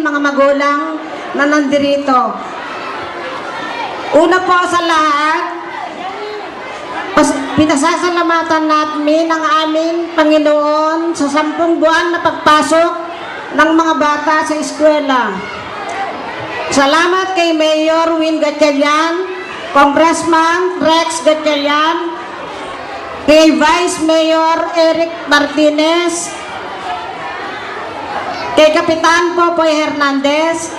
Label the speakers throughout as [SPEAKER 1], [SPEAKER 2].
[SPEAKER 1] Mga magulang na nandirito. Una po sa lahat, pinasasalamatan namin ang aming Panginoon sa 10 buwan na pagpasok ng mga bata sa eskwela. Salamat kay Mayor Win Gatchalian, Congressman Rex Gatchalian, kay Vice Mayor Eric Martinez, kay Kapitan Popoy Hernandez,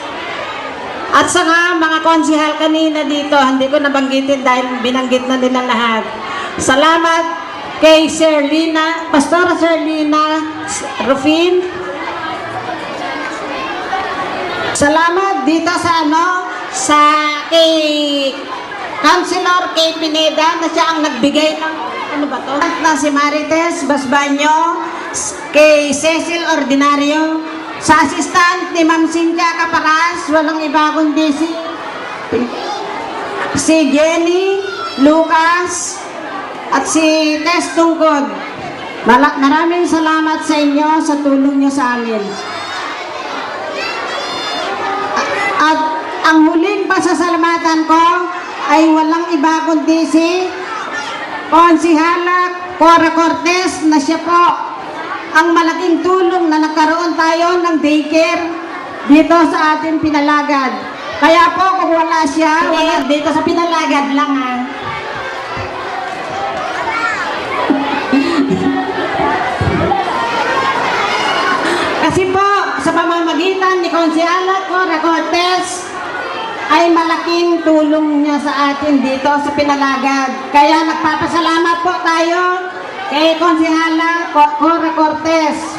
[SPEAKER 1] at sa mga konsihal kanina dito, hindi ko nabanggitin dahil binanggit na nila lahat. Salamat kay Pastora Serlina Rufin. Salamat dito sa kay Councilor kay Pineda na siya ang nagbigay ng na si Marites Basbanyo, kay Cecil Ordinario, sa assistant ni Ma'am Cynthia Caparas, walang iba kundi si Jenny Lucas at si Tess Tungkod. Maraming salamat sa inyo sa tulong nyo sa amin. At ang huling pasasalamatan ko ay walang iba kundi si Konsihala Cora Cortez, na siya po ang malaking tulong na nagkaroon tayo ng daycare dito sa ating Pinalagad. Kaya po kung wala siya, wala dito sa Pinalagad lang Kasi po, sa pamamagitan ni Konsihala Cora Cortez, ay malaking tulong niya sa atin dito sa Pinalagad. Kaya nagpapasalamat po tayo kay Konsihala Cora Cortez.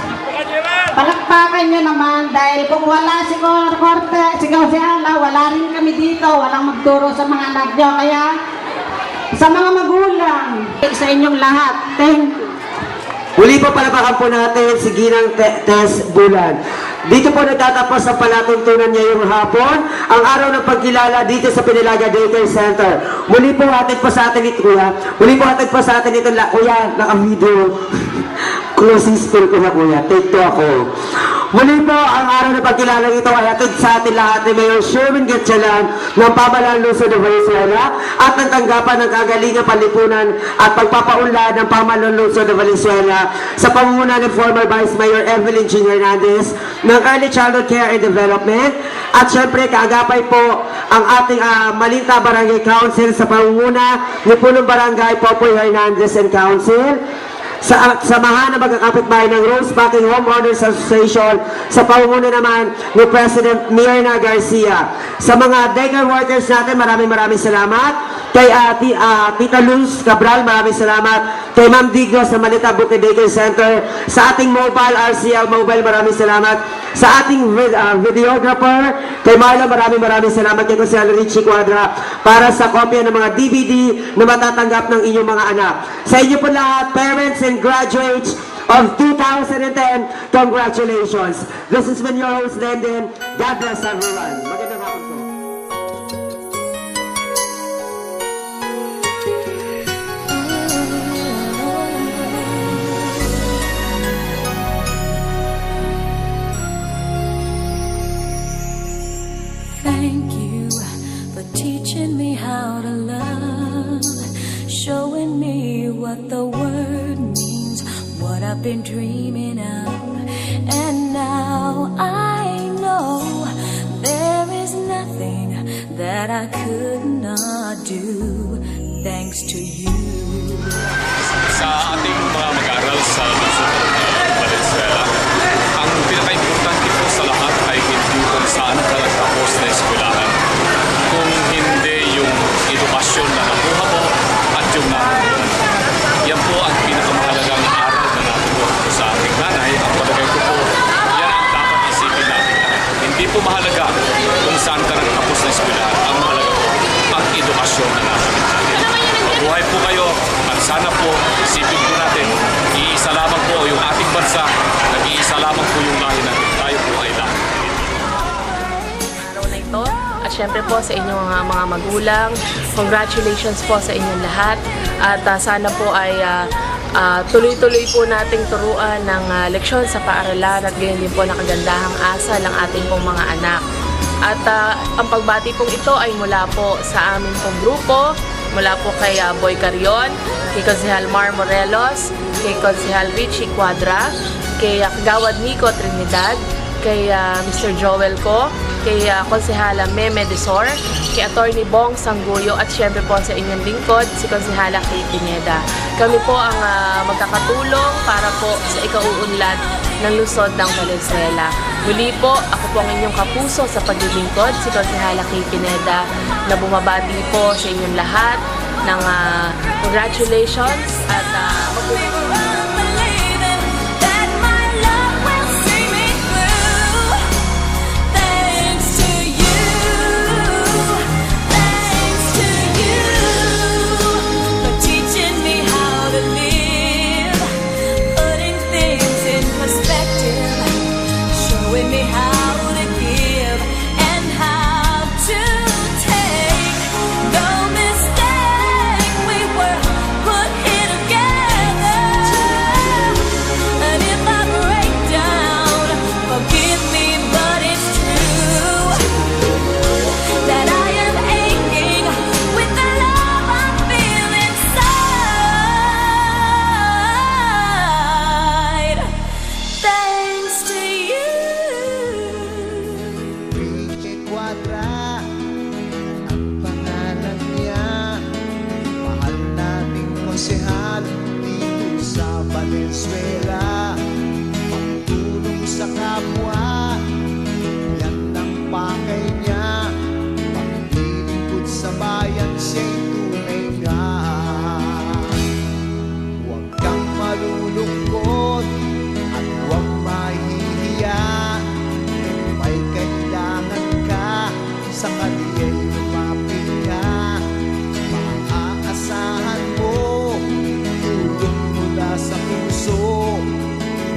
[SPEAKER 1] Palakpakan nyo naman dahil kung wala si Cora Cortez, si Konsihala, wala rin kami dito, walang magturo sa mga anak nyo. Kaya sa mga magulang, sa inyong lahat, thank you.
[SPEAKER 2] Muli po palapakan po natin si Ginang Tess Bulan. Dito po nagtatapos ang palatuntunan niya yung hapon, ang araw ng pagkilala dito sa Pinalaga Daycare Center. Muli po hatid po sa atin ito, kuya. Muli po hatid po sa atin ito, kuya, naka-video. Closing spill ko na, kuya. Take 2 ako. Muli po, ang araw ng pagkilala ito ay hatid sa atin lahat ni Mayor Sherwin Gatchalian ng Pamahalaan Lungsod ng Valenzuela at ng tanggapan ng kagalingang panlipunan at pagpapaunlad ng Pamahalaan Lungsod ng Valenzuela sa pamumuno ni former Vice Mayor Evelyn G. Hernandez ng Early Childhood Care and Development, at syempre kaagapay po ang ating Malinta Barangay Council sa pamumuno ni Punong Barangay Popoy Hernandez and Council, sa samahan ng magkakapitbahay ng Rose Backing Homeowners Association sa pamumuno naman ni President Mirna Garcia. Sa mga daycare workers natin, maraming salamat. Kay Tita Luz Cabral, maraming salamat. Kay Ma'am Digno sa Malita Bukid Daycare Center. Sa ating mobile, RCL Mobile, maraming salamat. Sa ating videographer, kay Marlon, maraming salamat. Kay Consigliere Richie Cuadra para sa kopya ng mga DVD na matatanggap ng inyong mga anak. Sa inyo po lahat, parents and graduates of 2010, congratulations. This has been your host, Lenden. God bless everyone. Magandang hapon po.
[SPEAKER 3] Thank you for teaching me how to love, showing me what the word means, what I've been dreaming of. And now I know there is nothing that I could not do thanks to you.
[SPEAKER 4] Sa ating mga mag-aaral sa lungsod ng Valenzuela, ang pinaka-importante po sa lahat ay hindi kung saan ka nagtapos na eskwelahan, kung hindi yung edukasyon na nakuha mo at yung natutunan. Yan po ang pinakamahalagang aral na natutunan ko sa ating nanay. Ang palagay ko po, yan ang dapat isipin natin. Hindi po mahalaga kung saan ka nagtapos na eskwelahan. Ang mahalaga po, ang edukasyon na natutunan natin. Mabuhay po kayo at sana po isipin po natin, iisa lamang po yung ating bansa, nag-iisa lamang po yung lahi natin. Tayo po ay lahat.
[SPEAKER 5] Araw na ito, at syempre po sa inyong mga magulang, congratulations po sa inyong lahat, at sana po ay Tuloy-tuloy po nating turuan ng leksyon sa paaralan at gayon din po nakagandahang asal ng ating pong mga anak. At ang pagbati pong ito ay mula po sa aming pong grupo, mula po kay Boy Carion, kay Konsehal Mar Morelos, kay Konsehal Richie Cuadra, kay Kagawad Nico Trinidad, kay Mr. Joel Ko, kay Konsehala Meme Desor, kay Attorney Bong Sangguyo at syempre po sa inyong lingkod, si Konsehala Kay Pineda. Kami po ang magkakatulong para po sa ikauunlad ng lungsod ng Valenzuela. Muli po, ako po ang inyong kapuso sa paglilingkod, si Konsehala Kay Pineda, na bumabati po sa inyong lahat ng congratulations at
[SPEAKER 6] konsehal dito sa Valenzuela, pagtulong sa kapwa, yan ang pakay niya, paglilingkod sa bayan siya'y tunay nga. Huwag kang malulungkot at huwag mahihiya, kung may kailangan ka sa kaniya'y lumapit ka, maaasahan mo sa puso.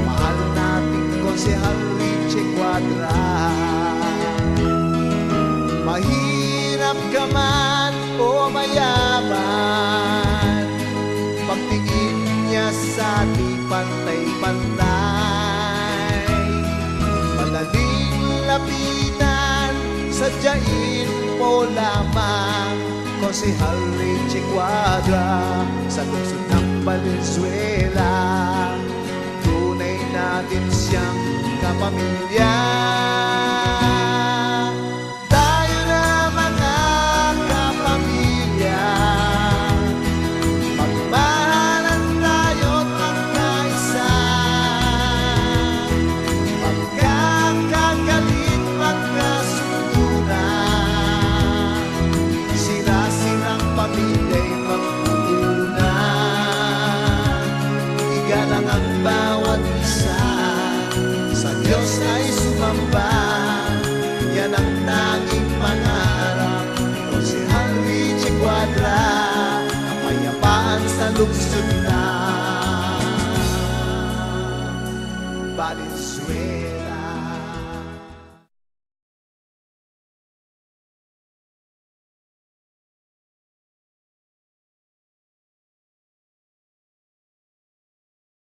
[SPEAKER 6] Mahal nating Konsehal Richie Cuadra. Mahirap ka man o mayaman, pagtingin niya sa di pantay-pantay, madaling lapitan, sadyain mo lamang Konsehal Richie Cuadra sa lungsod ng Valenzuela. Tunay natin siyang kapamilya. Tayo na mga kapamilya, magmahalan tayo't magkaisa. Magkakagalit, magkasunduran, sira-sirang pamilya'y magpupunan. Igalang ang bawat isa, sa Diyos ay sumamba, yan ang tanging pangarap. Konsehal Richie Cuadra, kapayapaan sa lungsod na